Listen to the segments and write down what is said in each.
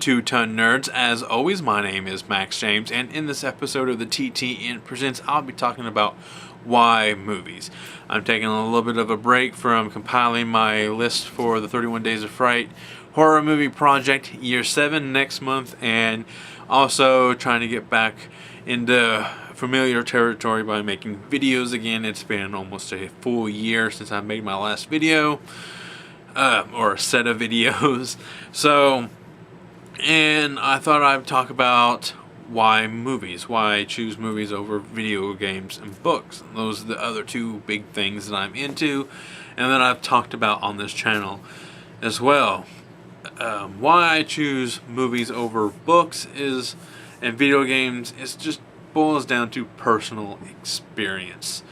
Two-Ton Nerds. As always, my name is Max James, and in this episode of the TTN Presents, I'll be talking about why movies. I'm taking a little bit of a break from compiling my list for the 31 Days of Fright horror movie project, Year 7, next month, and also trying to get back into familiar territory by making videos again. It's been almost a full year since I made my last video. Or a set of videos. And I thought I'd talk about why movies, why I choose movies over video games and books. Those are the other two big things that I'm into and that I've talked about on this channel as well. Why I choose movies over books and video games is just boils down to personal experience.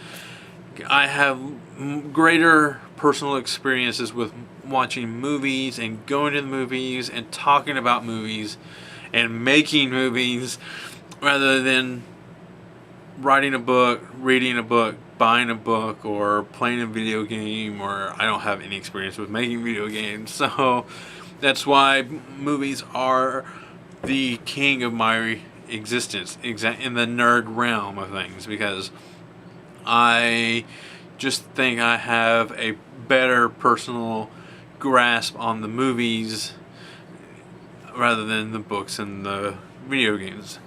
I have greater personal experiences with watching movies and going to the movies and talking about movies and making movies rather than writing a book, reading a book, buying a book, or playing a video game. Or I don't have any experience with making video games, so that's why movies are the king of my existence in the nerd realm of things, because I just think I have a better personal grasp on the movies rather than the books and the video games.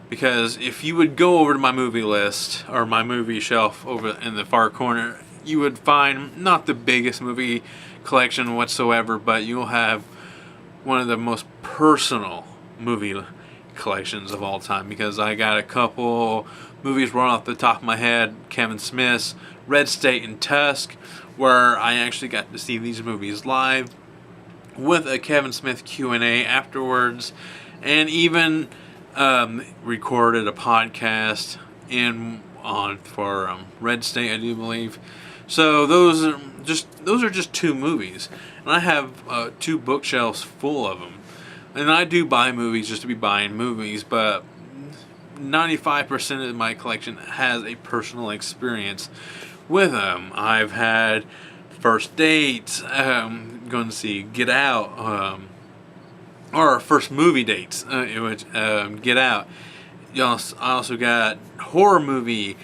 Because if you would go over to my movie list or my movie shelf over in the far corner, you would find not the biggest movie collection whatsoever, but you'll have one of the most personal movie collections of all time, because I got a couple movies right off the top of my head. Kevin Smith's Red State and Tusk, where I actually got to see these movies live with a Kevin Smith Q&A afterwards, and even recorded a podcast for Red State, I do believe. So those are just two movies, and I have 2 bookshelves full of them. And I do buy movies just to be buying movies, but 95% of my collection has a personal experience with them. I've had first dates, going to see Get Out, or first movie dates, Get Out. I also got horror movie.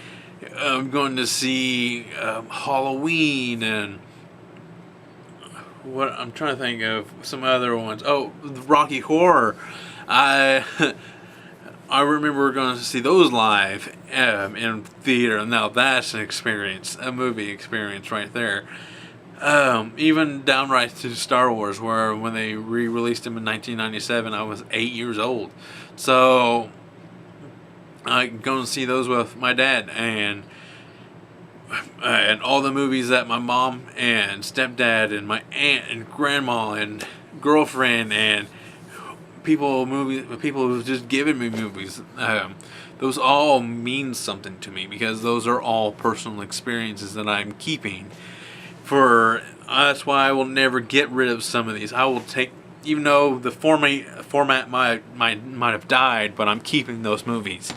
I'm going to see Halloween, and what I'm trying to think of some other ones. Oh, Rocky Horror. I remember going to see those live in theater. Now that's an experience, a movie experience right there. Even downright to Star Wars, where when they re-released them in 1997, I was 8 years old. So I go and see those with my dad, and all the movies that my mom and stepdad and my aunt and grandma and girlfriend and people who've just given me movies, those all mean something to me, because those are all personal experiences that I'm keeping. That's why I will never get rid of some of these. I will take, even though the format might have died, but I'm keeping those movies.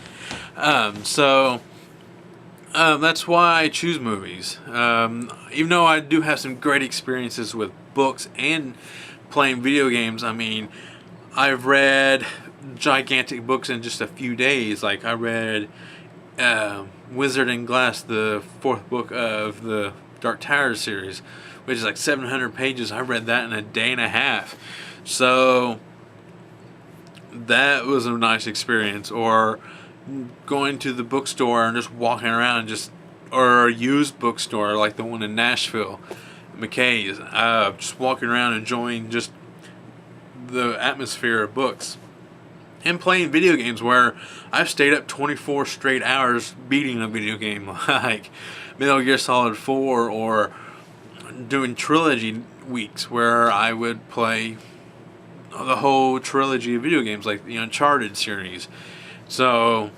That's why I choose movies. Even though I do have some great experiences with books and playing video games, I mean, I've read gigantic books in just a few days. Like I read Wizard and Glass, the 4th book of the Dark Tower series, which is like 700 pages. I read that in a day and a half. So that was a nice experience. Or going to the bookstore and just walking around, or a used bookstore like the one in Nashville, McKay's, just walking around enjoying just the atmosphere of books, and playing video games, where I've stayed up 24 straight hours beating a video game like Metal Gear Solid 4, or doing trilogy weeks where I would play the whole trilogy of video games like the Uncharted series. So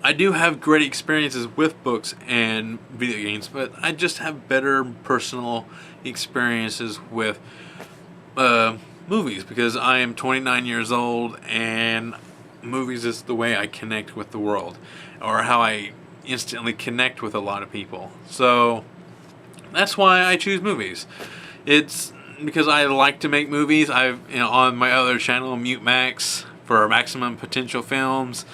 I do have great experiences with books and video games, but I just have better personal experiences with movies, because I am 29 years old, and movies is the way I connect with the world, or how I instantly connect with a lot of people. So that's why I choose movies. It's because I like to make movies. I've, on my other channel, Mute Max, for Maximum Potential Films,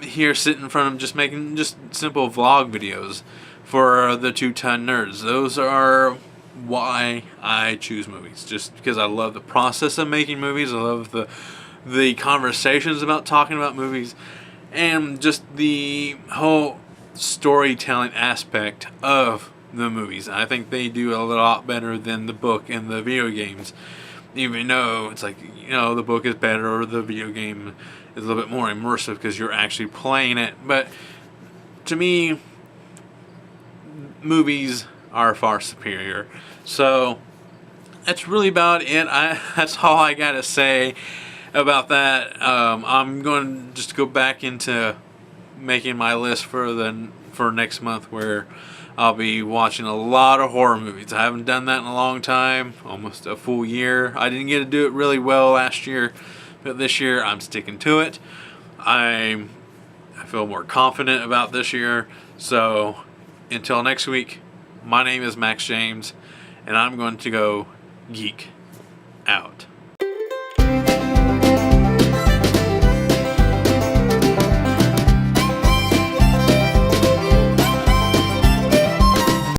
here sitting in front of them just making just simple vlog videos for the 2-Ton Nerds. Those are why I choose movies, just because I love the process of making movies. I love the conversations about talking about movies, and just the whole storytelling aspect of the movies. I think they do a lot better than the book and the video games, even though it's like, the book is better or the video game is a little bit more immersive because you're actually playing it. But to me, movies are far superior. So that's really about it. That's all I gotta say about that. I'm going to just go back into making my list for next month, where I'll be watching a lot of horror movies. I haven't done that in a long time, almost a full year. I didn't get to do it really well last year, but this year I'm sticking to it. I feel more confident about this year. So until next week, my name is Max James, and I'm going to go geek out.